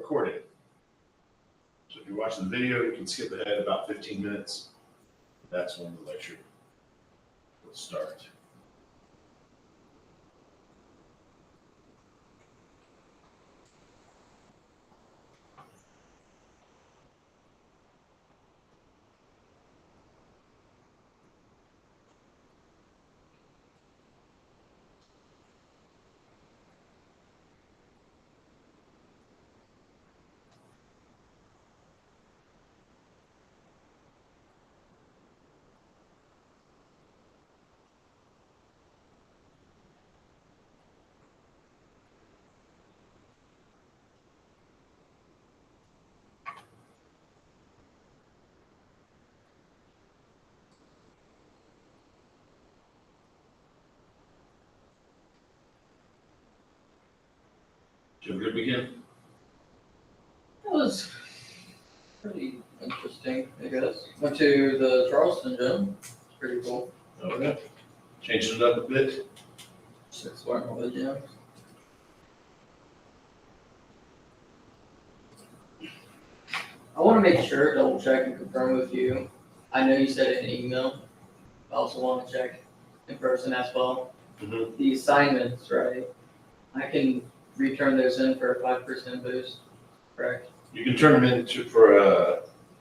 recording. So if you're watching the video, you can skip ahead about 15 minutes. That's when the lecture will start. Did you have a good weekend? That was pretty interesting, I guess. Went to the Charleston gym. It's pretty cool. Okay. Changing it up a bit. Just exploring all the gyms. I want to make sure, double check and confirm with you. I know you said it in an email. I also want to check in person as well. Mhm. The assignments, right? I can return those in for a 5% boost, correct? You can turn them in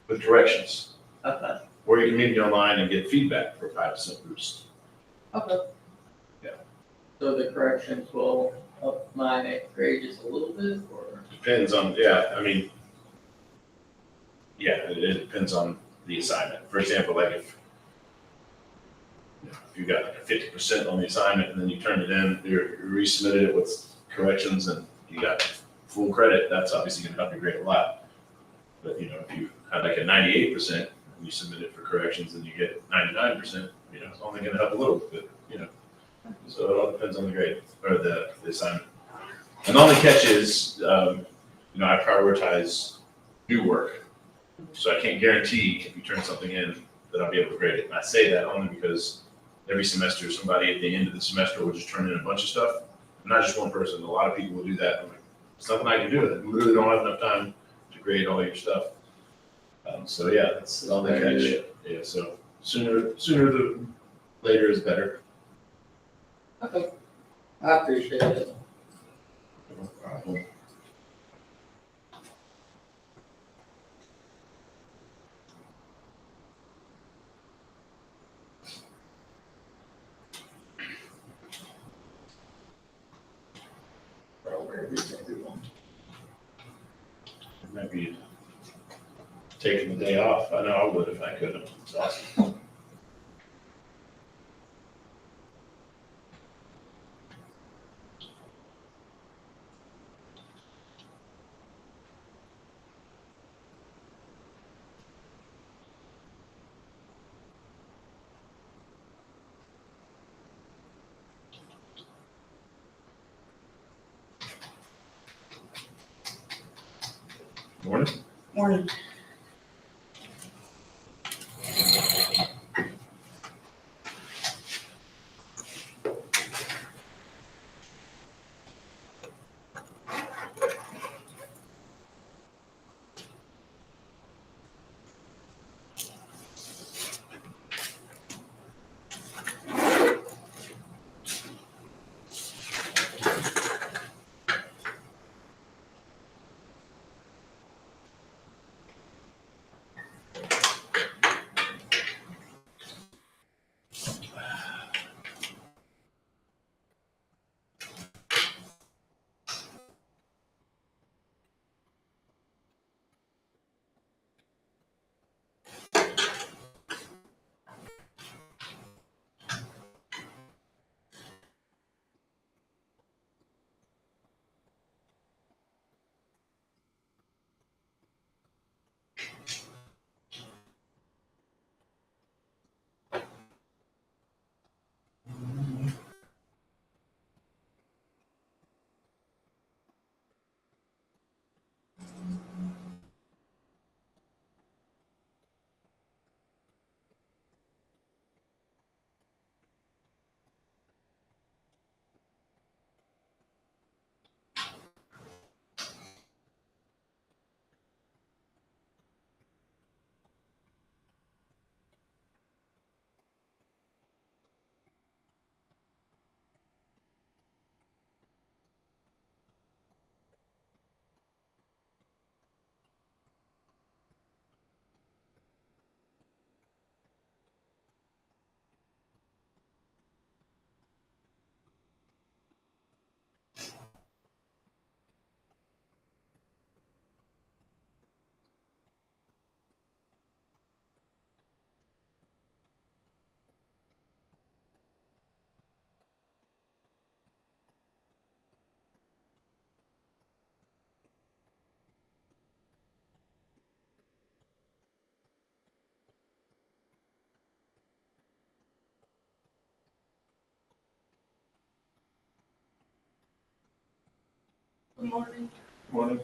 with directions, Okay. or you can meet me online and get feedback for a 5% boost. Okay. Yeah. So the corrections will up my grade just a little bit, or? Depends on, yeah, I mean, yeah, it depends on the assignment. For example, like if you got like a 50% on the assignment and then you turned it in, you resubmitted it with corrections and you got full credit, that's obviously gonna help your grade a lot. But if you had like a 98% and you submit it for corrections and you get 99%, it's only gonna help a little bit, So it all depends on the grade or the assignment. And the only catch is, I prioritize new work. So I can't guarantee if you turn something in that I'll be able to grade it. And I say that only because every semester, somebody at the end of the semester will just turn in a bunch of stuff. Not just one person, a lot of people will do that. I'm like, it's nothing I can do with it. I literally don't have enough time to grade all your stuff. So yeah, that's the only catch. Yeah, so sooner the later is better. Okay. I appreciate it. No problem. Might be taking the day off. I know I would if I could. It's awesome. Morning. Morning. Good morning. Morning.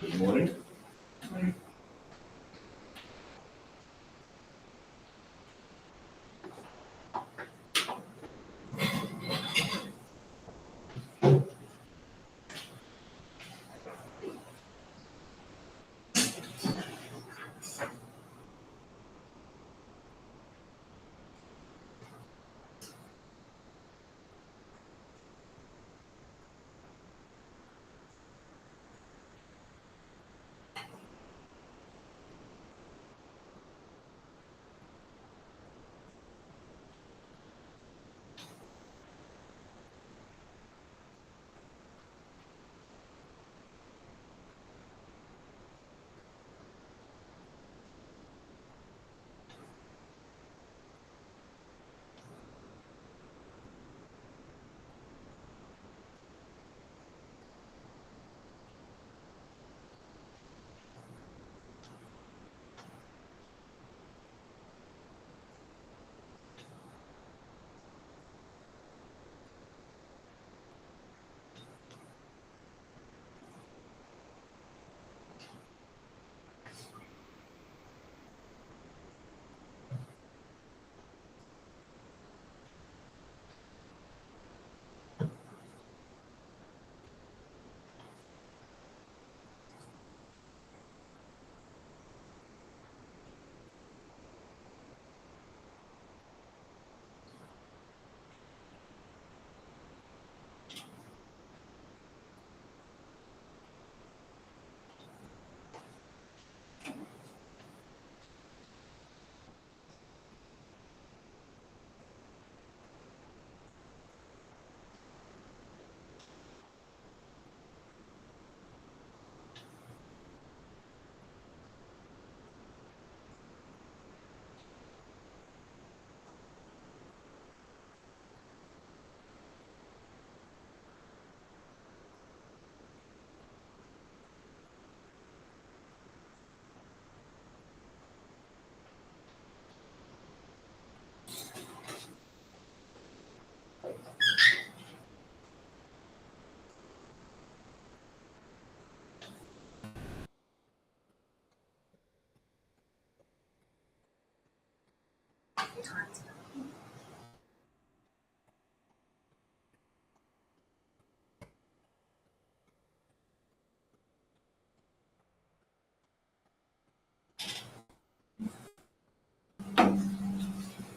Good morning.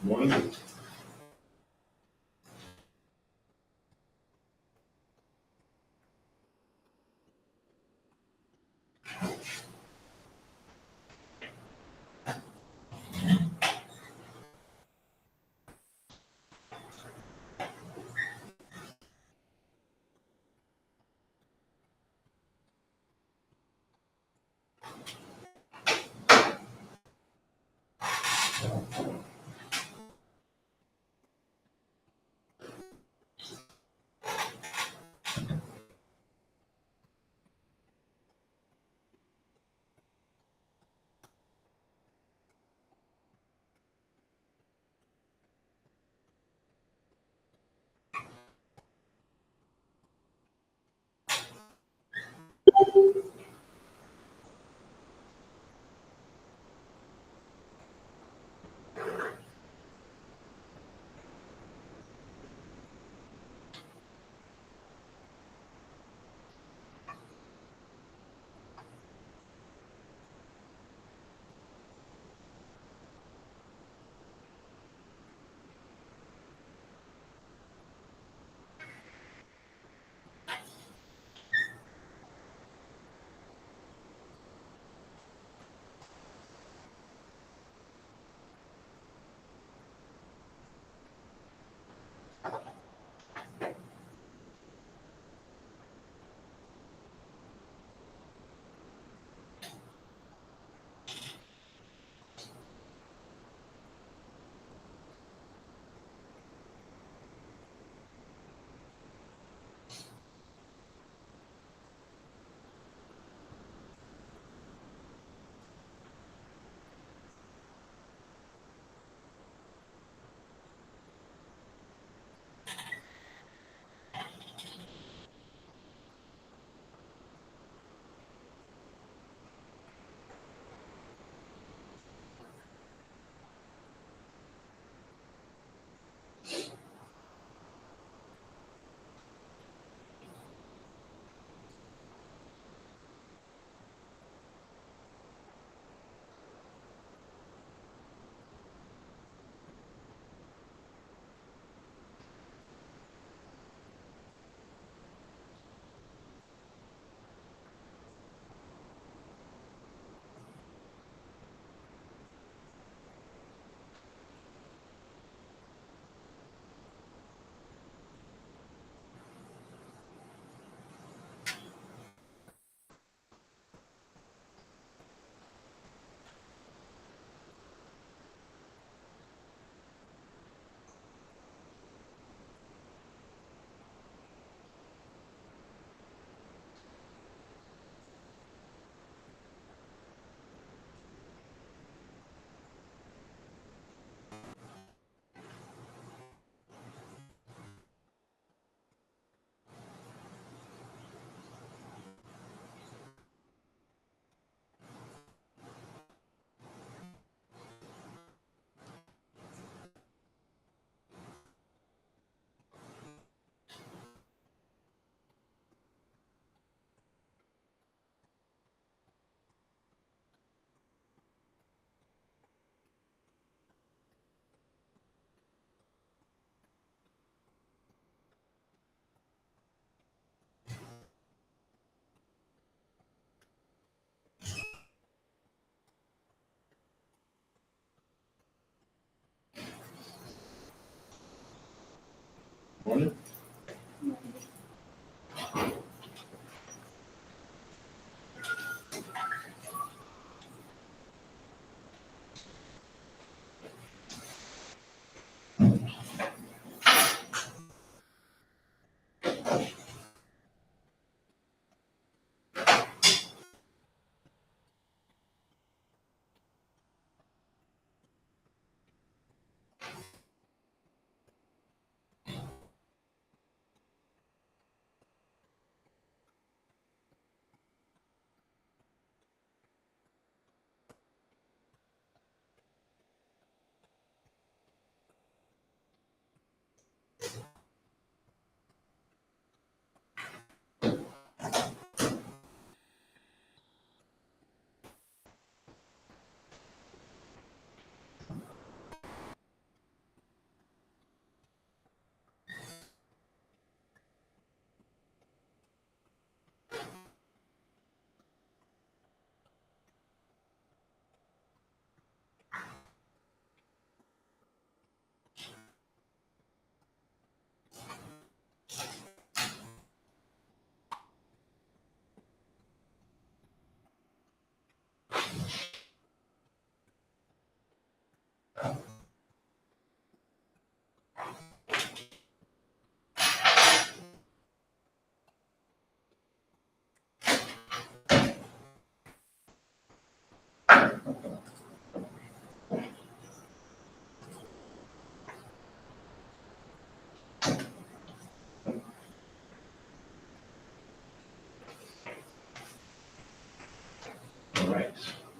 Morning.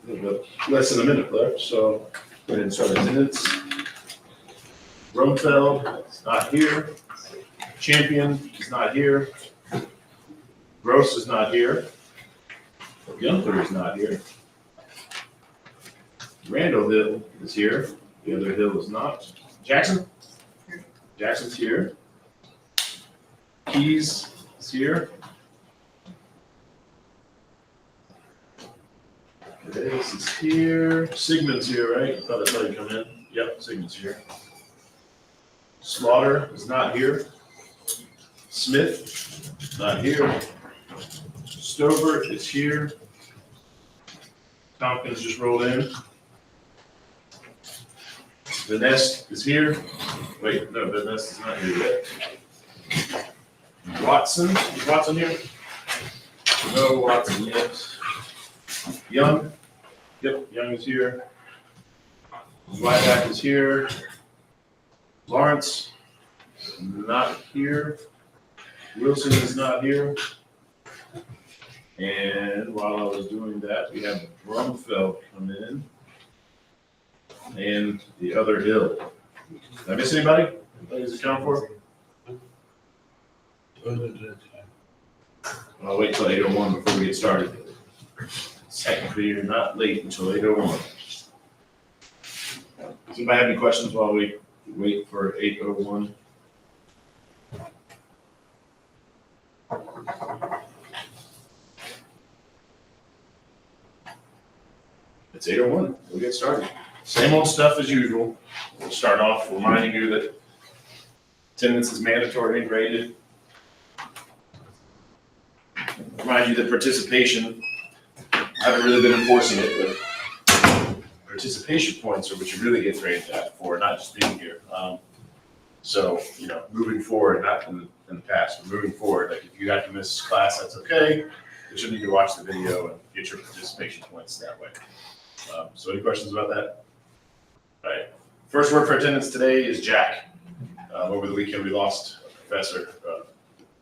a little bit less than a minute left, so go ahead and start attendance. Rumfeld is not here. Champion is not here. Gross is not here. Gunther is not here. Randall Hill is here. The other Hill is not. Jackson? Jackson's here. Keys is here. This is here. Sigmund's here, right? I thought I saw you come in. Yep, Sigmund's here. Slaughter is not here. Smith, not here. Stover is here. Tompkins just rolled in. Vanessa is here. Wait, no, Vanessa is not here yet. Watson, is Watson here? No Watson yet. Young, yep, Young is here. Wyback is here. Lawrence, not here. Wilson is not here. And while I was doing that, we have Brumfeld come in. And the other Hill. Did I miss anybody? Anybody to account for? I'll wait till 8:01 before we get started. Technically, you're not late until 8:01. Does anybody have any questions while we wait for 8:01? It's 8:01. We'll get started. Same old stuff as usual. We'll start off reminding you that attendance is mandatory and graded. Remind you that participation, I haven't really been enforcing it, but participation points are what you really get graded at for, not just being here. So, moving forward, not in the past, but moving forward, like if you have to miss class, that's okay. You should need to watch the video and get your participation points that way. So any questions about that? All right. First word for attendance today is Jack. Over the weekend, we lost a professor.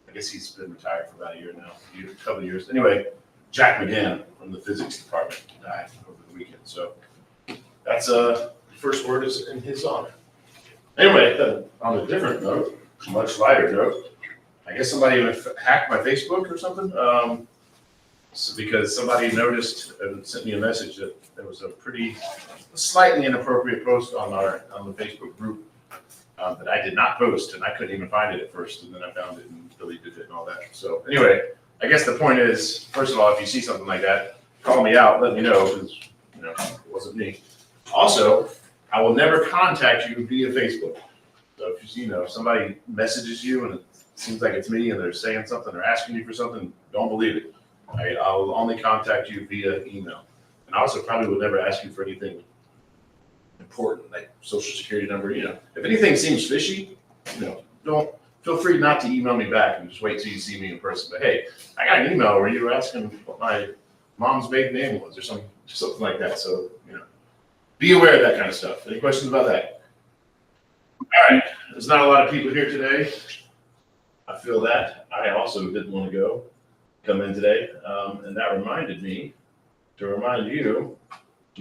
I guess he's been retired for about a year now, a couple of years. Anyway, Jack McGann from the physics department died over the weekend. So that's first word is in his honor. Anyway, on a different note, much lighter note, I guess somebody hacked my Facebook or something. Because somebody noticed and sent me a message that there was a slightly inappropriate post on the Facebook group that I did not post, and I couldn't even find it at first, and then I found it and deleted it and all that. So anyway, I guess the point is, first of all, if you see something like that, call me out, let me know, because it wasn't me. Also, I will never contact you via Facebook. So if if somebody messages you and it seems like it's me and they're saying something or asking you for something, don't believe it. I'll only contact you via email. And I also probably would never ask you for anything important, like social security number. If anything seems fishy, don't feel free not to email me back and just wait till you see me in person. But hey, I got an email where you were asking what my mom's maiden name was or something like that. So, be aware of that kind of stuff. Any questions about that? All right, there's not a lot of people here today. I feel that. I also didn't want to come in today, and that reminded me to remind you to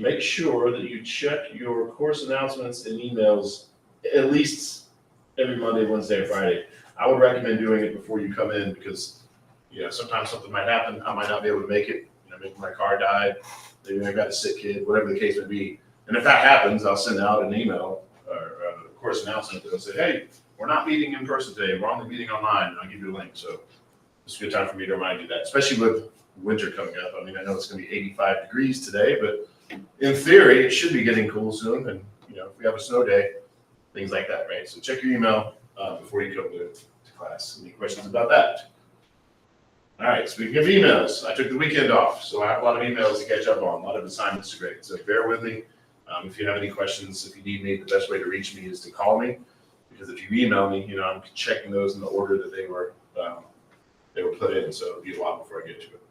make sure that you check your course announcements and emails at least every Monday, Wednesday, or Friday. I would recommend doing it before you come in because sometimes something might happen. I might not be able to make it. Maybe my car died. Maybe I got a sick kid. Whatever the case may be. And if that happens, I'll send out an email or a course announcement that'll say, "Hey, we're not meeting in person today. We're only meeting online," and I'll give you a link. So it's a good time for me to remind you that, especially with winter coming up. I know it's going to be 85 degrees today, but in theory, it should be getting cool soon. And, if we have a snow day, things like that, right? So check your email before you come to class. Any questions about that? All right, speaking of emails, I took the weekend off, so I have a lot of emails to catch up on, a lot of assignments to grade. So bear with me. If you have any questions, if you need me, the best way to reach me is to call me. Because if you email me, I'm checking those in the order that they were put in, so it'll be a while before I get to it.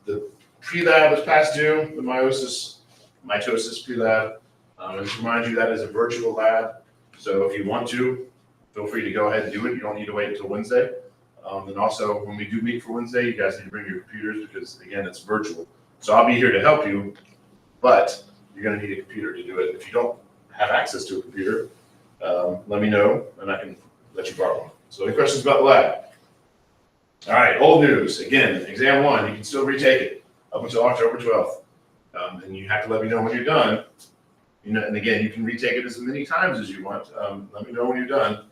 The pre-lab is past due, the mitosis pre-lab. And to remind you, that is a virtual lab. So if you want to, feel free to go ahead and do it. You don't need to wait until Wednesday. And also, when we do meet for Wednesday, you guys need to bring your computers because, again, it's virtual. So I'll be here to help you, but you're gonna need a computer to do it. If you don't have access to a computer, let me know and I can let you borrow one. So any questions about the lab? All right, old news. Again, exam 1, you can still retake it up until October 12th. And you have to let me know when you're done. And again, you can retake it as many times as you want. Let me know when you're done.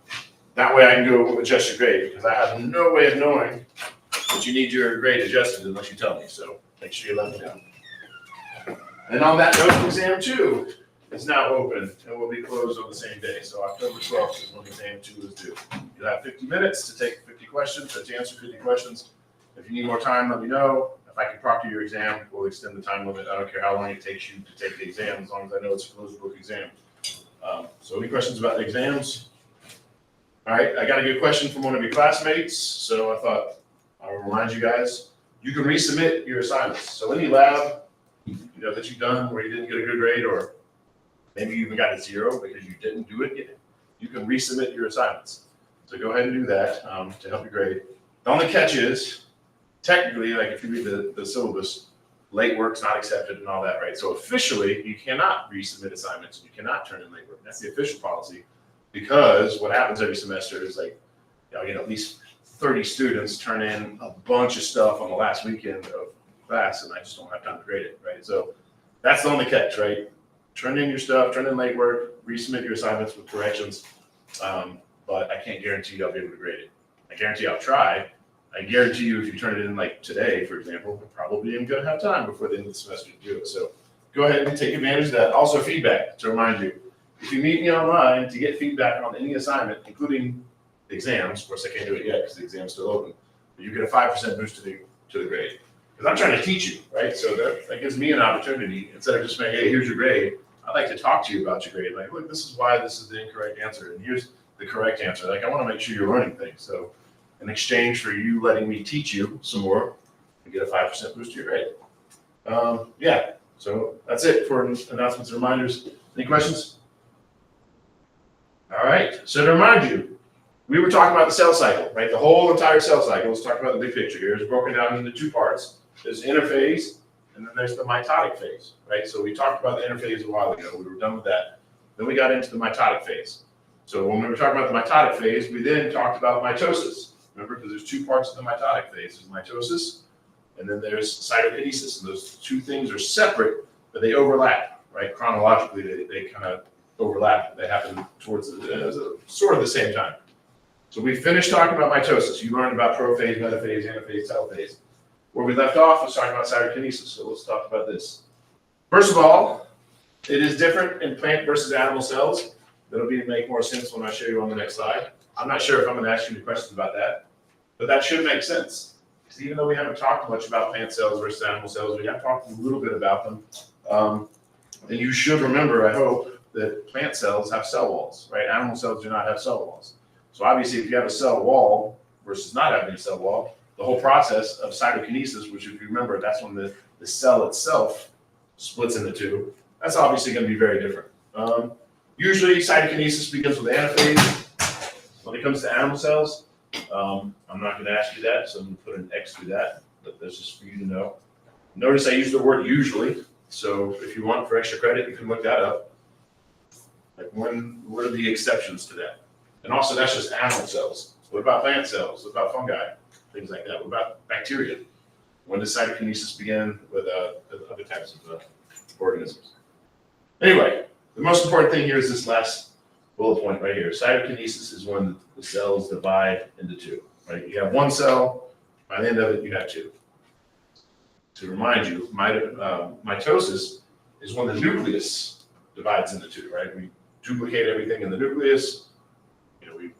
That way I can go adjust your grade, because I have no way of knowing that you need your grade adjusted unless you tell me. So make sure you let me know. And on that note, exam 2 is now open and will be closed on the same day. So October 12th is when exam 2 is due. You'll have 50 minutes to take 50 questions, or to answer 50 questions. If you need more time, let me know. If I can proctor your exam, we'll extend the time limit. I don't care how long it takes you to take the exam, as long as I know it's a closed book exam. So any questions about the exams? All right, I got a good question from one of your classmates, so I thought I would remind you guys, you can resubmit your assignments. So any lab, that you've done where you didn't get a good grade, or maybe you even got a 0 because you didn't do it yet, you can resubmit your assignments. So go ahead and do that to help your grade. The only catch is, technically, like if you read the syllabus, late work's not accepted and all that, right? So officially, you cannot resubmit assignments, and you cannot turn in late work. That's the official policy, because what happens every semester is like, at least 30 students turn in a bunch of stuff on the last weekend of class, and I just don't have time to grade it, right? So that's the only catch, right? Turn in your stuff, turn in late work, resubmit your assignments with corrections, but I can't guarantee I'll be able to grade it. I guarantee I'll try. I guarantee you, if you turn it in like today, for example, we're probably even gonna have time before the end of the semester to do it. So go ahead and take advantage of that. Also, feedback, to remind you, if you meet me online to get feedback on any assignment, including the exams, of course I can't do it yet because the exam's still open, but you get a 5% boost to the grade. Because I'm trying to teach you, right? So that gives me an opportunity, instead of just saying, hey, here's your grade, I'd like to talk to you about your grade. Like, look, this is why this is the incorrect answer, and here's the correct answer. Like, I want to make sure you're learning things. So in exchange for you letting me teach you some more, you get a 5% boost to your grade. Yeah, so that's it for announcements and reminders. Any questions? All right, so to remind you, we were talking about the cell cycle, right? The whole entire cell cycle. Let's talk about the big picture here. It's broken down into 2 parts. There's interphase, and then there's the mitotic phase, right? So we talked about the interphase a while ago. We were done with that. Then we got into the mitotic phase. So when we were talking about the mitotic phase, we then talked about mitosis. Remember, because there's 2 parts of the mitotic phase. There's mitosis, and then there's cytokinesis. And those 2 things are separate, but they overlap, right? Chronologically, they kind of overlap. They happen towards sort of the same time. So we finished talking about mitosis. You learned about prophase, metaphase, anaphase, telophase. Where we left off was talking about cytokinesis. So let's talk about this. First of all, it is different in plant versus animal cells. That'll make more sense when I show you on the next slide. I'm not sure if I'm going to ask you any questions about that, but that should make sense. Because even though we haven't talked much about plant cells versus animal cells, we have talked a little bit about them. And you should remember, I hope, that plant cells have cell walls, right? Animal cells do not have cell walls. So obviously, if you have a cell wall versus not having a cell wall, the whole process of cytokinesis, which if you remember, that's when the cell itself splits into 2, that's obviously going to be very different. Usually, cytokinesis begins with anaphase. When it comes to animal cells, I'm not going to ask you that, so I'm going to put an X through that, but that's just for you to know. Notice I use the word usually, so if you want for extra credit, you can look that up. Like, what are the exceptions to that? And also, that's just animal cells. What about plant cells? What about fungi? Things like that. What about bacteria? When does cytokinesis begin with other types of organisms? Anyway, the most important thing here is this last bullet point right here. Cytokinesis is when the cells divide into 2, right? You have 1 cell, by the end of it, you have 2. To remind you, mitosis is when the nucleus divides into 2, right? We duplicate everything in the nucleus.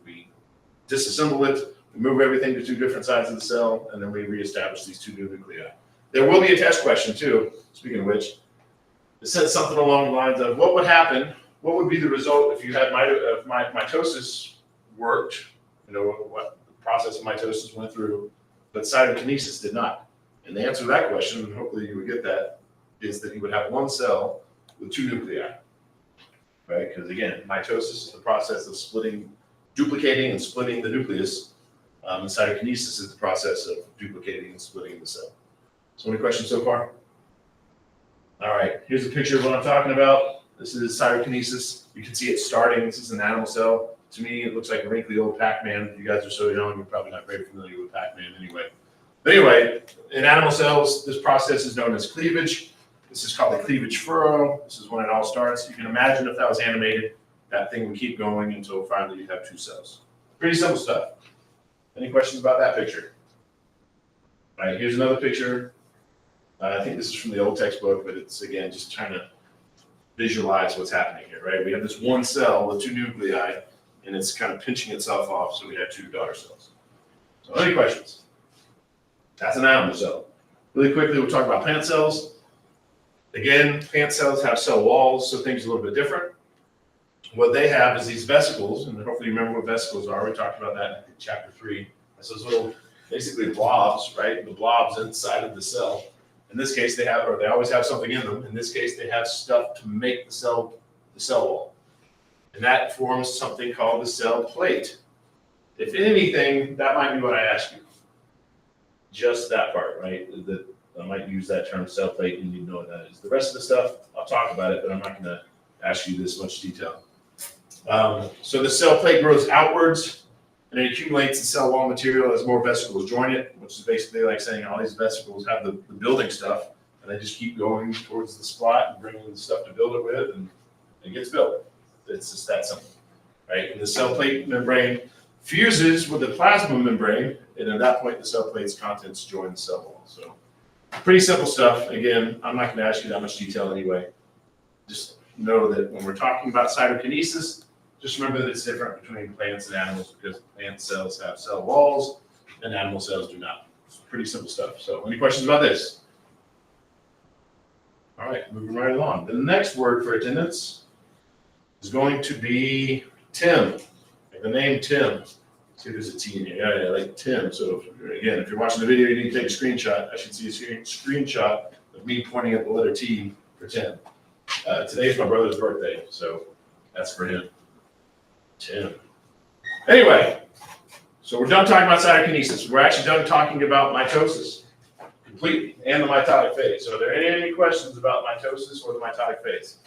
We disassemble it, we move everything to 2 different sides of the cell, and then we reestablish these 2 new nuclei. There will be a test question too, speaking of which. It says something along the lines of, what would happen, what would be the result if you had mitosis worked, what the process of mitosis went through, but cytokinesis did not? And the answer to that question, and hopefully you would get that, is that you would have 1 cell with 2 nuclei, right? Because again, mitosis is the process of duplicating and splitting the nucleus, and cytokinesis is the process of duplicating and splitting the cell. So any questions so far? All right, here's a picture of what I'm talking about. This is cytokinesis. You can see it starting. This is an animal cell. To me, it looks like a wrinkly old Pac-Man. You guys are so young, you're probably not very familiar with Pac-Man anyway. But anyway, in animal cells, this process is known as cleavage. This is called the cleavage furrow. This is when it all starts. You can imagine if that was animated, that thing would keep going until finally you have two cells. Pretty simple stuff. Any questions about that picture? All right, here's another picture. I think this is from the old textbook, but it's, again, just trying to visualize what's happening here, right? We have this one cell with two nuclei, and it's kind of pinching itself off, so we have two daughter cells. So any questions? That's an animal cell. Really quickly, we'll talk about plant cells. Again, plant cells have cell walls, so things are a little bit different. What they have is these vesicles, and hopefully you remember what vesicles are. We talked about that in chapter 3. It's those little, basically blobs, right? The blobs inside of the cell. In this case, they always have something in them. In this case, they have stuff to make the cell wall. And that forms something called the cell plate. If anything, that might be what I asked you. Just that part, right? I might use that term cell plate, and you know what that is. The rest of the stuff, I'll talk about it, but I'm not going to ask you this much detail. So the cell plate grows outwards, and it accumulates the cell wall material as more vesicles join it, which is basically like saying all these vesicles have the building stuff, and they just keep going towards the spot and bringing the stuff to build it with, and it gets built. It's just that simple, right? And the cell plate membrane fuses with the plasma membrane, and at that point, the cell plate's contents join the cell wall. So pretty simple stuff. Again, I'm not going to ask you that much detail anyway. Just know that when we're talking about cytokinesis, just remember that it's different between plants and animals because plant cells have cell walls and animal cells do not. It's pretty simple stuff. So any questions about this? All right, moving right along. The next word for attendance is going to be Tim. Like the name Tim. See, there's a T in here. Yeah, like Tim. So again, if you're watching the video, you need to take a screenshot. I should see a screenshot of me pointing at the letter T for Tim. Today's my brother's birthday, so that's for him. Tim. Anyway, so we're done talking about cytokinesis. We're actually done talking about mitosis completely and the mitotic phase. So are there any questions about mitosis or the mitotic phase?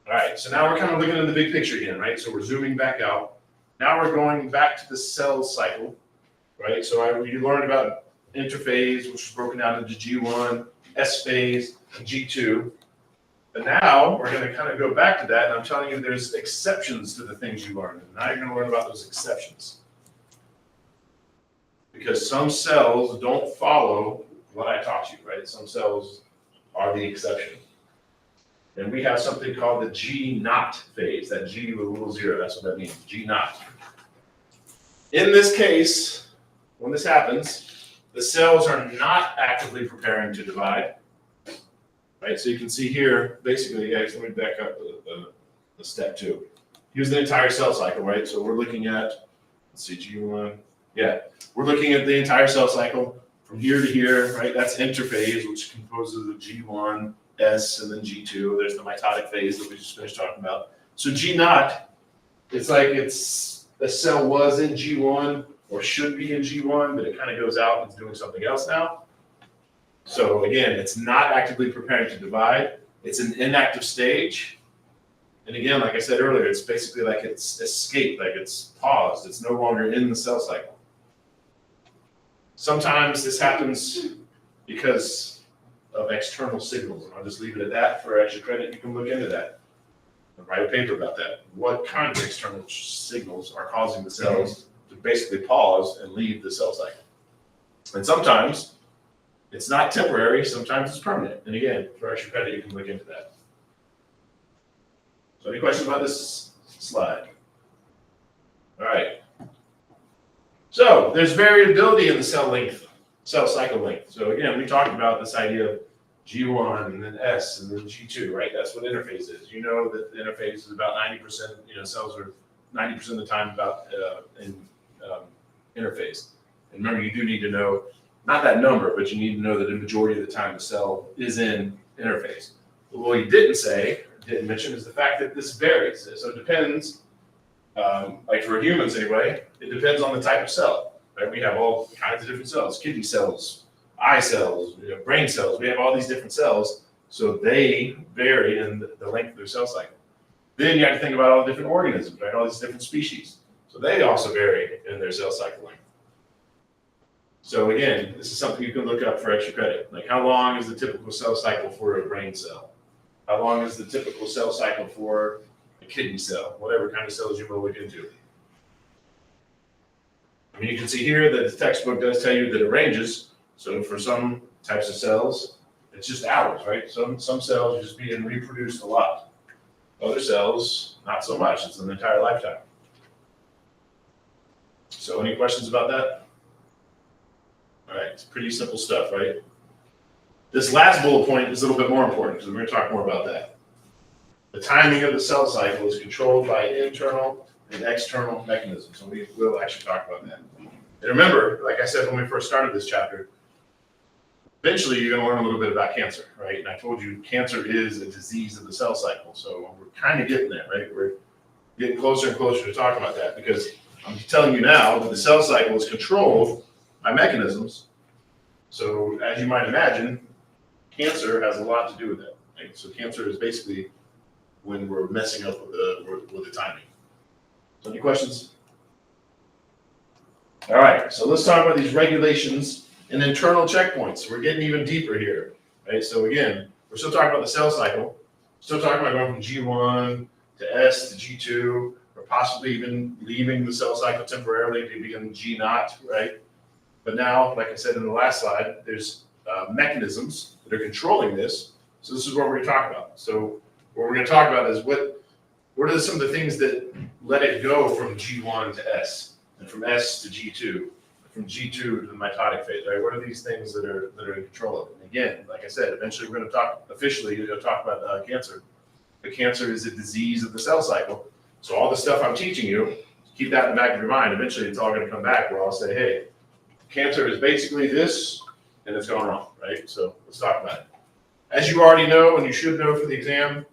All right, so now we're kind of looking at the big picture again, right? So we're zooming back out. Now we're going back to the cell cycle, right? So you learned about interphase, which was broken down into G1, S phase, and G2. But now we're going to kind of go back to that, and I'm telling you there's exceptions to the things you learned. And now you're going to learn about those exceptions. Because some cells don't follow what I taught you, right? Some cells are the exception. And we have something called the G0 phase. That G with a little zero, that's what that means, G0. In this case, when this happens, the cells are not actively preparing to divide. Right, so you can see here, basically, guys, let me back up the step 2. Here's the entire cell cycle, right? So we're looking at, let's see, G1. Yeah, we're looking at the entire cell cycle from here to here, right? That's interphase, which composes of G1, S, and then G2. There's the mitotic phase that we just finished talking about. So G0, it's like the cell was in G1 or should be in G1, but it kind of goes out and it's doing something else now. So again, it's not actively preparing to divide. It's an inactive stage. And again, like I said earlier, it's basically like it's escaped, like it's paused. It's no longer in the cell cycle. Sometimes this happens because of external signals. And I'll just leave it at that. For extra credit, you can look into that. I'll write a paper about that. What kind of external signals are causing the cells to basically pause and leave the cell cycle? And sometimes it's not temporary, sometimes it's permanent. And again, for extra credit, you can look into that. So any questions about this slide? All right. So there's variability in the cell cycle length. So again, we talked about this idea of G1 and then S and then G2, right? That's what interphase is. You know that the interphase is about 90%, cells are 90% of the time about in interphase. And remember, you do need to know, not that number, but you need to know that the majority of the time the cell is in interphase. But what you didn't mention is the fact that this varies. So it depends, like for humans anyway, it depends on the type of cell, right? We have all kinds of different cells, kidney cells, eye cells, brain cells. We have all these different cells. So they vary in the length of their cell cycle. Then you have to think about all the different organisms, right? All these different species. So they also vary in their cell cycle length. So again, this is something you can look up for extra credit. Like how long is the typical cell cycle for a brain cell? How long is the typical cell cycle for a kidney cell? Whatever kind of cells you want to look into. I mean, you can see here that the textbook does tell you that it ranges. So for some types of cells, it's just hours, right? Some cells are just being reproduced a lot. Other cells, not so much. It's an entire lifetime. So any questions about that? All right, it's pretty simple stuff, right? This last bullet point is a little bit more important because we're going to talk more about that. The timing of the cell cycle is controlled by internal and external mechanisms. So we will actually talk about that. And remember, like I said when we first started this chapter, eventually you're going to learn a little bit about cancer, right? And I told you cancer is a disease of the cell cycle. So we're kind of getting there, right? We're getting closer and closer to talking about that because I'm telling you now that the cell cycle is controlled by mechanisms. So as you might imagine, cancer has a lot to do with that, right? So cancer is basically when we're messing up with the timing. So any questions? All right, so let's talk about these regulations and internal checkpoints. We're getting even deeper here, right? So again, we're still talking about the cell cycle, still talking about going from G1 to S to G2, or possibly even leaving the cell cycle temporarily to begin G0, right? But now, like I said in the last slide, there's mechanisms that are controlling this. So this is what we're going to talk about. So what we're going to talk about is what are some of the things that let it go from G1 to S, and from S to G2, from G2 to the mitotic phase, right? What are these things that are in control of it? And again, like I said, eventually we're going to talk officially. You're going to talk about cancer. But cancer is a disease of the cell cycle. So all the stuff I'm teaching you, keep that in the back of your mind. Eventually, it's all going to come back where I'll say, hey, cancer is basically this, and it's going wrong, right? So let's talk about it. As you already know, and you should know for the exam,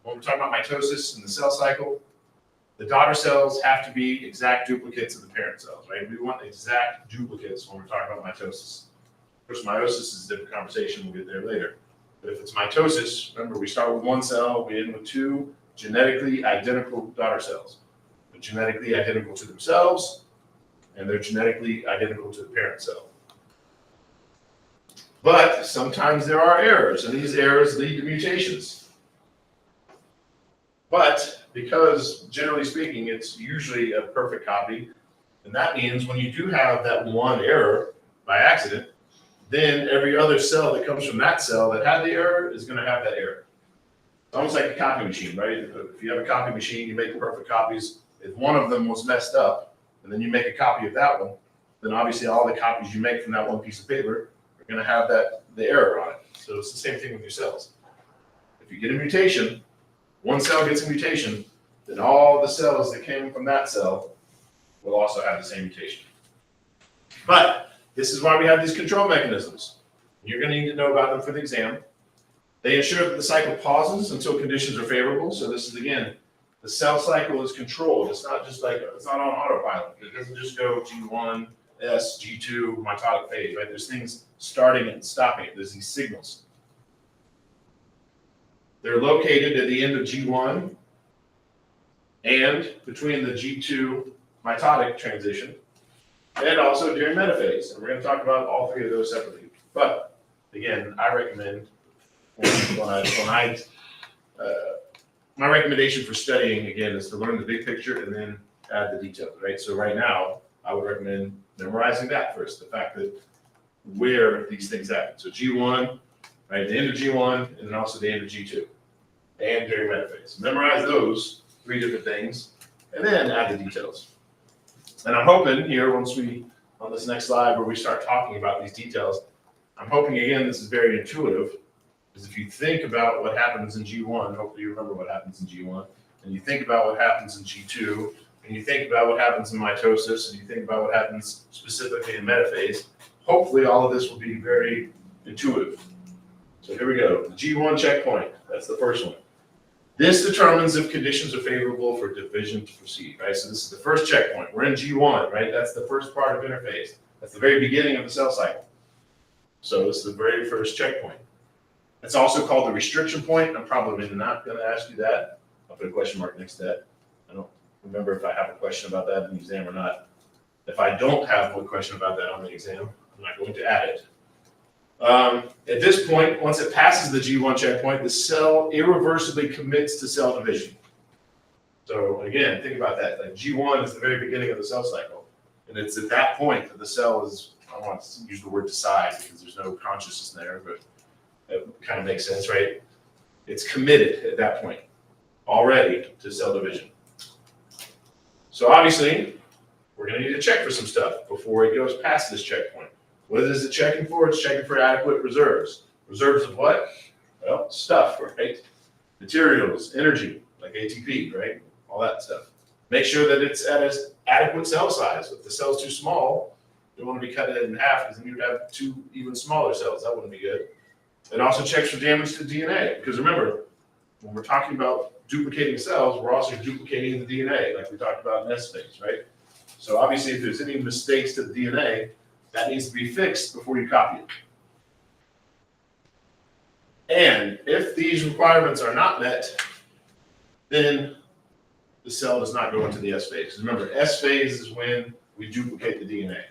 when we're talking about mitosis in the cell cycle, the daughter cells have to be exact duplicates of the parent cells, right? We want exact duplicates when we're talking about mitosis. Of course, meiosis is a different conversation. We'll get there later. But if it's mitosis, remember, we start with one cell, we end with two genetically identical daughter cells. They're genetically identical to themselves, and they're genetically identical to the parent cell. But sometimes there are errors, and these errors lead to mutations. But because, generally speaking, it's usually a perfect copy, and that means when you do have that one error by accident, then every other cell that comes from that cell that had the error is going to have that error. It's almost like a copy machine, right? If you have a copy machine, you make perfect copies. If one of them was messed up, and then you make a copy of that one, then obviously all the copies you make from that one piece of paper are going to have the error on it. So it's the same thing with your cells. If you get a mutation, one cell gets a mutation, then all the cells that came from that cell will also have the same mutation. But this is why we have these control mechanisms. You're going to need to know about them for the exam. They ensure that the cycle pauses until conditions are favorable. So this is, again, the cell cycle is controlled. It's not just like, it's not on autopilot. It doesn't just go G1, S, G2, mitotic phase, right? There's things starting it and stopping it. There's these signals. They're located at the end of G1 and between the G2 mitotic transition, and also during metaphase. And we're going to talk about all three of those separately. But again, I recommend my recommendation for studying, again, is to learn the big picture and then add the details, right? So right now, I would recommend memorizing that first, the fact that where these things happen. So G1, right, the end of G1, and then also the end of G2, and during metaphase. Memorize those three different things, and then add the details. And I'm hoping here, on this next slide where we start talking about these details, I'm hoping, again, this is very intuitive, because if you think about what happens in G1, hopefully you remember what happens in G1, and you think about what happens in G2, and you think about what happens in mitosis, and you think about what happens specifically in metaphase, hopefully all of this will be very intuitive. So here we go, the G1 checkpoint, that's the first one. This determines if conditions are favorable for division to proceed, right? So this is the first checkpoint. We're in G1, right? That's the first part of interphase. That's the very beginning of the cell cycle. So this is the very first checkpoint. It's also called the restriction point. I'm probably not gonna ask you that. I'll put a question mark next to that. I don't remember if I have a question about that in the exam or not. If I don't have one question about that on the exam, I'm not going to add it. At this point, once it passes the G1 checkpoint, the cell irreversibly commits to cell division. So again, think about that. Like G1 is the very beginning of the cell cycle. And it's at that point that the cell is, I don't want to use the word decide because there's no consciousness there, but it kind of makes sense, right? It's committed at that point already to cell division. So obviously, we're going to need to check for some stuff before it goes past this checkpoint. What is it checking for? It's checking for adequate reserves. Reserves of what? Well, stuff, right? Materials, energy, like ATP, right? All that stuff. Make sure that it's at an adequate cell size. If the cell's too small, you want to be cutting it in half because then you'd have two even smaller cells. That wouldn't be good. It also checks for damage to DNA because remember, when we're talking about duplicating cells, we're also duplicating the DNA, like we talked about in S phase, right? So obviously, if there's any mistakes to the DNA, that needs to be fixed before you copy it. And if these requirements are not met, then the cell does not go into the S phase. Remember, S phase is when we duplicate the DNA.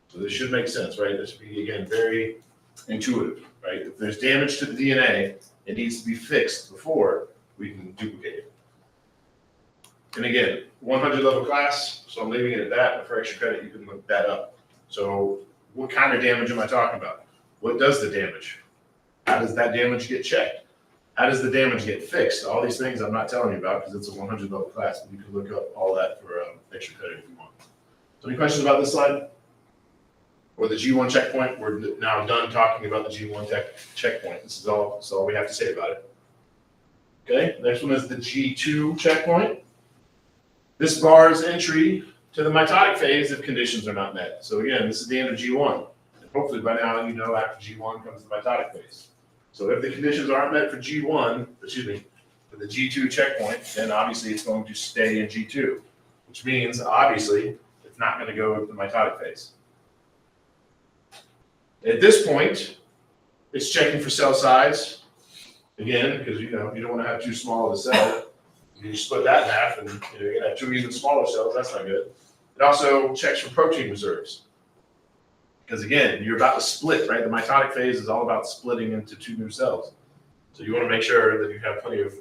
So this should make sense, right? This should be, again, very intuitive, right? If there's damage to the DNA, it needs to be fixed before we can duplicate it. And again, 100 level class, so I'm leaving it at that, but for extra credit, you can look that up. So what kind of damage am I talking about? What does the damage? How does that damage get checked? How does the damage get fixed? All these things I'm not telling you about because it's a 100 level class, but you can look up all that for extra credit if you want. So any questions about this slide? Or the G1 checkpoint? We're now done talking about the G1 checkpoint. This is all we have to say about it. Okay, next one is the G2 checkpoint. This bars entry to the mitotic phase if conditions are not met. So again, this is the end of G1. And hopefully by now you know after G1 comes the mitotic phase. So if the conditions aren't met for G1, for the G2 checkpoint, then obviously it's going to stay in G2, which means obviously it's not going to go into the mitotic phase. At this point, it's checking for cell size, again, because you don't want to have too small of a cell. You split that in half and you're going to have two even smaller cells. That's not good. It also checks for protein reserves. Because again, you're about to split, right? The mitotic phase is all about splitting into two new cells. So you want to make sure that you have plenty of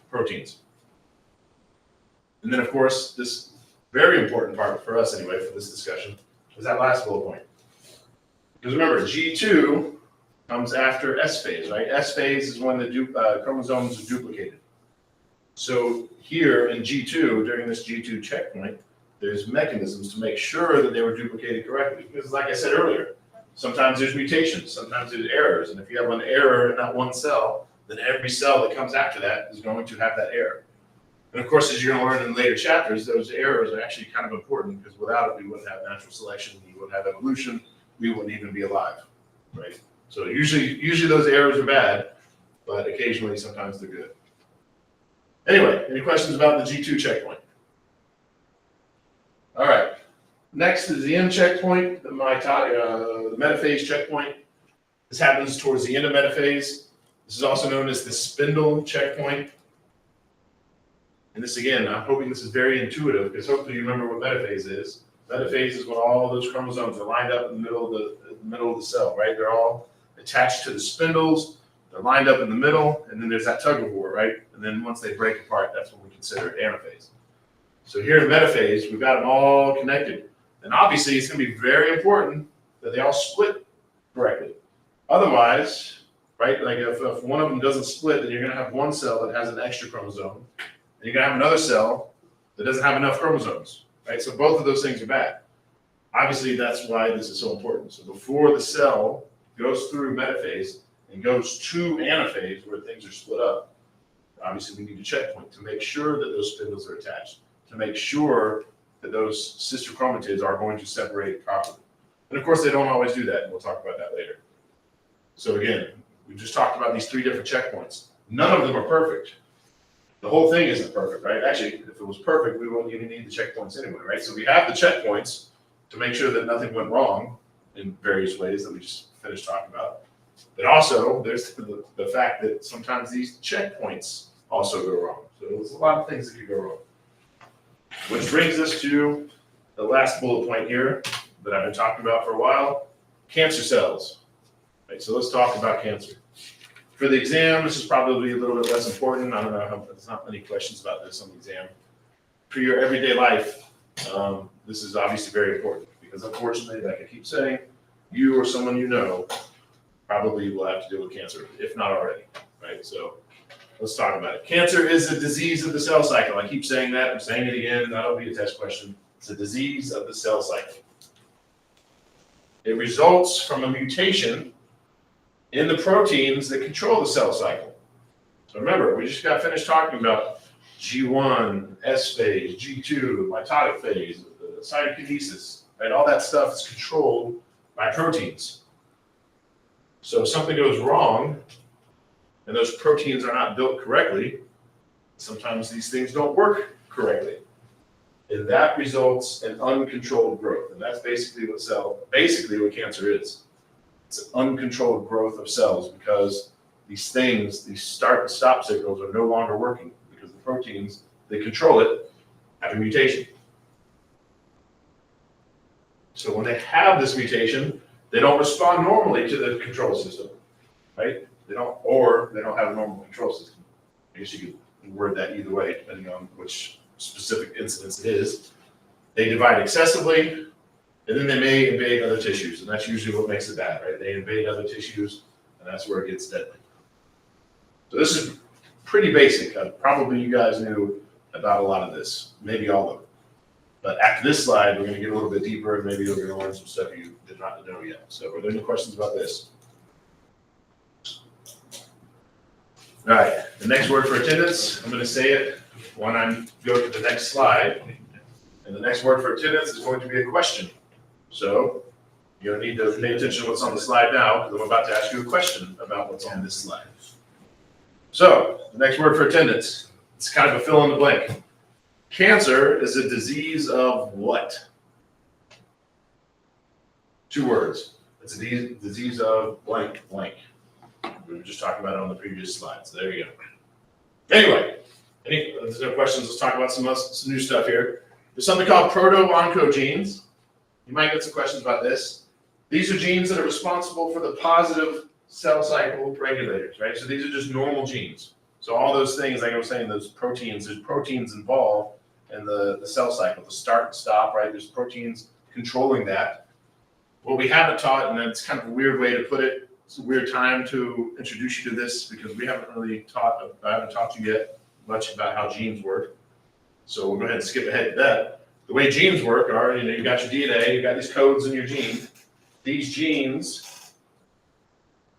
proteins. And then of course, this very important part for us anyway, for this discussion, is that last bullet point. Because remember, G2 comes after S phase, right? S phase is when the chromosomes are duplicated. So here in G2, during this G2 checkpoint, there's mechanisms to make sure that they were duplicated correctly. Because like I said earlier, sometimes there's mutations, sometimes there's errors. And if you have an error in that one cell, then every cell that comes after that is going to have that error. And of course, as you're going to learn in later chapters, those errors are actually kind of important because without it, we wouldn't have natural selection, we wouldn't have evolution, we wouldn't even be alive, right? So usually those errors are bad, but occasionally, sometimes they're good. Anyway, any questions about the G2 checkpoint? All right. Next is the M checkpoint, the metaphase checkpoint. This happens towards the end of metaphase. This is also known as the spindle checkpoint. And this again, I'm hoping this is very intuitive because hopefully you remember what metaphase is. Metaphase is when all those chromosomes are lined up in the middle of the cell, right? They're all attached to the spindles. They're lined up in the middle, and then there's that tug of war, right? And then once they break apart, that's when we consider it anaphase. So here in metaphase, we've got them all connected. And obviously, it's going to be very important that they all split correctly. Otherwise, right, like if one of them doesn't split, then you're going to have one cell that has an extra chromosome, and you're going to have another cell that doesn't have enough chromosomes, right? So both of those things are bad. Obviously, that's why this is so important. So before the cell goes through metaphase and goes to anaphase, where things are split up, obviously we need a checkpoint to make sure that those spindles are attached, to make sure that those sister chromatids are going to separate properly. And of course, they don't always do that, and we'll talk about that later. So again, we just talked about these three different checkpoints. None of them are perfect. The whole thing isn't perfect, right? Actually, if it was perfect, we wouldn't even need the checkpoints anyway, right? So we have the checkpoints to make sure that nothing went wrong in various ways that we just finished talking about. But also, there's the fact that sometimes these checkpoints also go wrong. So there's a lot of things that could go wrong. Which brings us to the last bullet point here that I've been talking about for a while, cancer cells. Right, so let's talk about cancer. For the exam, this is probably a little bit less important. I don't know how, there's not many questions about this on the exam. For your everyday life, this is obviously very important because unfortunately, like I keep saying, you or someone you know probably will have to deal with cancer, if not already, right? So let's talk about it. Cancer is a disease of the cell cycle. I keep saying that, I'm saying it again, that'll be a test question. It's a disease of the cell cycle. It results from a mutation in the proteins that control the cell cycle. So remember, we just got finished talking about G1, S phase, G2, mitotic phase, cytokinesis, right? All that stuff is controlled by proteins. So if something goes wrong and those proteins are not built correctly, sometimes these things don't work correctly. And that results in uncontrolled growth. And that's basically what cancer is. It's uncontrolled growth of cells because these things, these start and stop signals are no longer working because the proteins that control it have a mutation. So when they have this mutation, they don't respond normally to the control system, right? They don't have a normal control system. I guess you could word that either way, depending on which specific incidence it is. They divide excessively, and then they may invade other tissues, and that's usually what makes it bad, right? They invade other tissues, and that's where it gets deadly. So this is pretty basic. Probably you guys knew about a lot of this, maybe all of it. But after this slide, we're going to get a little bit deeper, and maybe you're going to learn some stuff you did not know yet. So are there any questions about this? All right, the next word for attendance, I'm going to say it when I go to the next slide. And the next word for attendance is going to be a question. So you're going to need to pay attention to what's on the slide now, because I'm about to ask you a question about what's on this slide. So the next word for attendance, it's kind of a fill in the blank. Cancer is a disease of what? 2 words. It's a disease of blank, blank. We were just talking about it on the previous slide, so there you go. Anyway, if there's no questions, let's talk about some new stuff here. There's something called proto-oncogenes. You might get some questions about this. These are genes that are responsible for the positive cell cycle regulators, right? So these are just normal genes. So all those things, like I was saying, there's proteins involved in the cell cycle, the start and stop, right? There's proteins controlling that. What we haven't taught, and that's kind of a weird way to put it, it's a weird time to introduce you to this because I haven't taught you yet much about how genes work. So we'll go ahead and skip ahead to that. The way genes work are, you got your DNA, you got these codes in your gene. These genes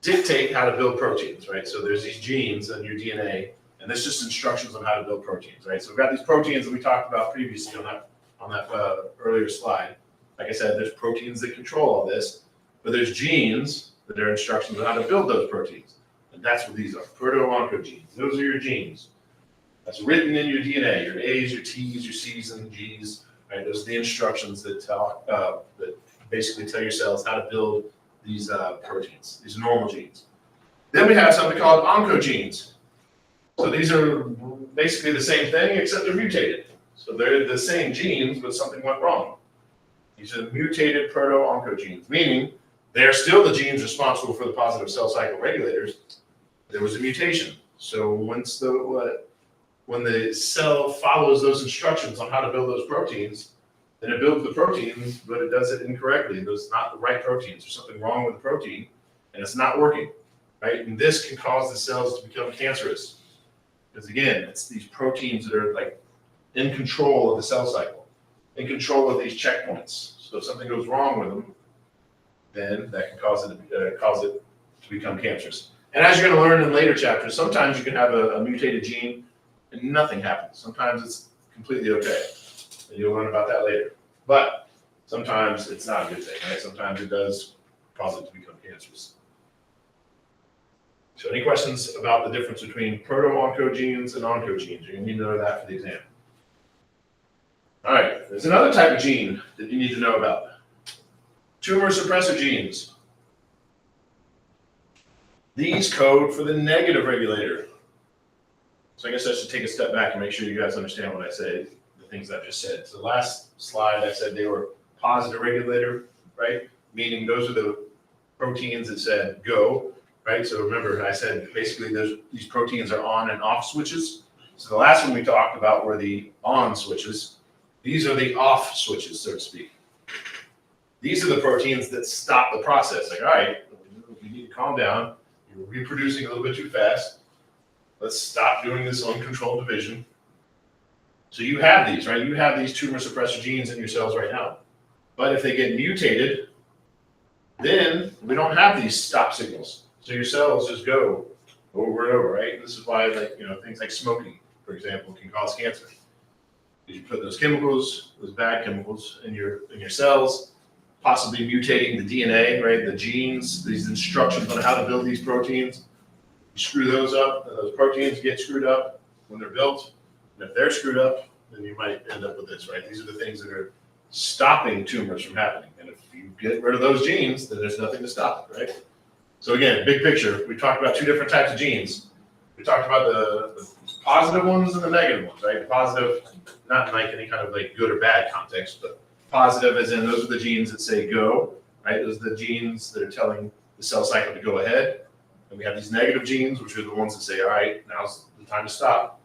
dictate how to build proteins, right? So there's these genes in your DNA, and there's just instructions on how to build proteins, right? So we've got these proteins that we talked about previously on that earlier slide. Like I said, there's proteins that control all this, but there's genes that are instructions on how to build those proteins. And that's what these are, proto-oncogenes. Those are your genes. That's written in your DNA, your A's, your T's, your C's, and G's, right? Those are the instructions that basically tell your cells how to build these proteins, these normal genes. Then we have something called oncogenes. So these are basically the same thing, except they're mutated. So they're the same genes, but something went wrong. These are mutated proto-oncogenes, meaning they're still the genes responsible for the positive cell cycle regulators. There was a mutation. So when the cell follows those instructions on how to build those proteins, then it builds the proteins, but it does it incorrectly. Those not the right proteins. There's something wrong with the protein, and it's not working, right? And this can cause the cells to become cancerous. Because again, it's these proteins that are like in control of the cell cycle, in control of these checkpoints. So if something goes wrong with them, then that can cause it to become cancerous. And as you're going to learn in later chapters, sometimes you can have a mutated gene and nothing happens. Sometimes it's completely okay. And you'll learn about that later. But sometimes it's not a good thing, right? Sometimes it does cause it to become cancerous. So any questions about the difference between proto-oncogenes and oncogenes? You're going to need to know that for the exam. All right, there's another type of gene that you need to know about. Tumor suppressor genes. These code for the negative regulator. So I guess I should take a step back and make sure you guys understand what I say, the things I just said. So last slide, I said they were positive regulator, right? Meaning those are the proteins that said go, right? So remember, I said basically these proteins are on and off switches. So the last one we talked about were the on switches. These are the off switches, so to speak. These are the proteins that stop the process. Like, all right, we need to calm down. You're reproducing a little bit too fast. Let's stop doing this uncontrolled division. So you have these, right? You have these tumor suppressor genes in your cells right now. But if they get mutated, then we don't have these stop signals. So your cells just go over and over, right? This is why, like, things like smoking, for example, can cause cancer. You put those chemicals, those bad chemicals in your cells, possibly mutating the DNA, right? The genes, these instructions on how to build these proteins. You screw those up, and those proteins get screwed up when they're built. And if they're screwed up, then you might end up with this, right? These are the things that are stopping tumors from happening. And if you get rid of those genes, then there's nothing to stop it, right? So again, big picture, we talked about two different types of genes. We talked about the positive ones and the negative ones, right? Positive, not in like any kind of like good or bad context, but positive as in those are the genes that say go, right? Those are the genes that are telling the cell cycle to go ahead. And we have these negative genes, which are the ones that say, all right, now's the time to stop.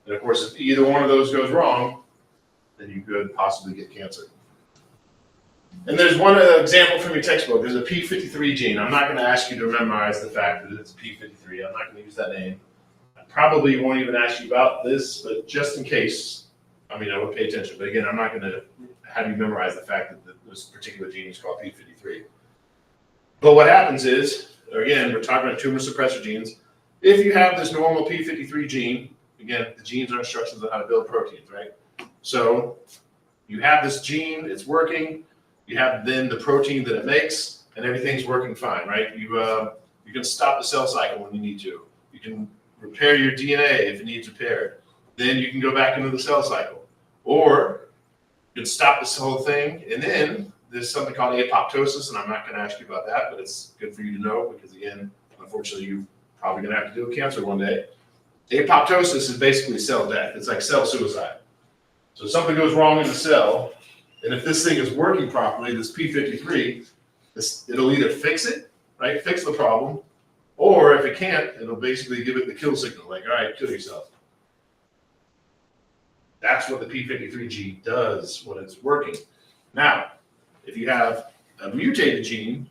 And of course, if either one of those goes wrong, then you could possibly get cancer. And there's one example from your textbook. There's a P53 gene. I'm not going to ask you to memorize the fact that it's P53. I'm not going to use that name. I probably won't even ask you about this, but just in case, I would pay attention. But again, I'm not going to have you memorize the fact that this particular gene is called P53. But what happens is, again, we're talking about tumor suppressor genes. If you have this normal P53 gene, again, the genes are instructions on how to build proteins, right? So you have this gene, it's working. You have then the protein that it makes, and everything's working fine, right? You can stop the cell cycle when you need to. You can repair your DNA if it needs repaired. Then you can go back into the cell cycle. Or you can stop this whole thing, and then there's something called apoptosis, and I'm not going to ask you about that, but it's good for you to know because, again, unfortunately, you're probably going to have to deal with cancer one day. Apoptosis is basically cell death. It's like cell suicide. So something goes wrong in the cell, and if this thing is working properly, this P53, it'll either fix it, right, fix the problem, or if it can't, it'll basically give it the kill signal, like, all right, kill yourself. That's what the P53 gene does when it's working. Now, if you have a mutated gene,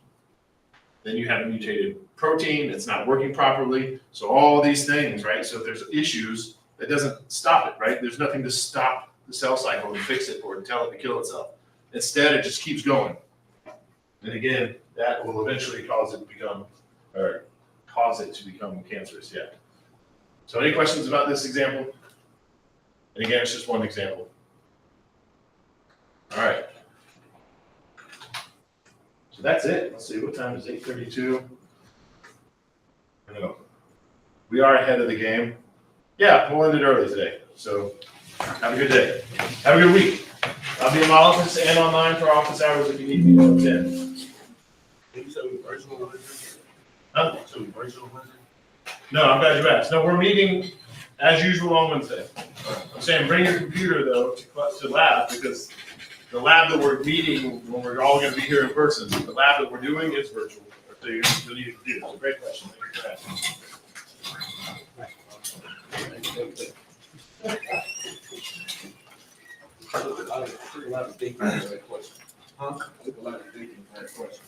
then you have a mutated protein, it's not working properly, so all these things, right? So if there's issues, that doesn't stop it, right? There's nothing to stop the cell cycle and fix it or to tell it to kill itself. Instead, it just keeps going. And again, that will eventually cause it to become cancerous, yeah. So any questions about this example? And again, it's just one example. All right. So that's it. Let's see, what time is it? 8:32. I know. We are ahead of the game. Yeah, we'll end it early today. So have a good day. Have a good week. I'll be in my office and online for office hours if you need me till 10. Huh? No, I'm glad you asked. No, we're meeting as usual on Wednesday. I'm saying bring your computer though to lab because the lab that we're meeting when we're all going to be here in person, the lab that we're doing is virtual. So you'll need a computer. It's a great question. Thank you for asking. I took a lot of thinking for that question. Huh? I took a lot of thinking for that question.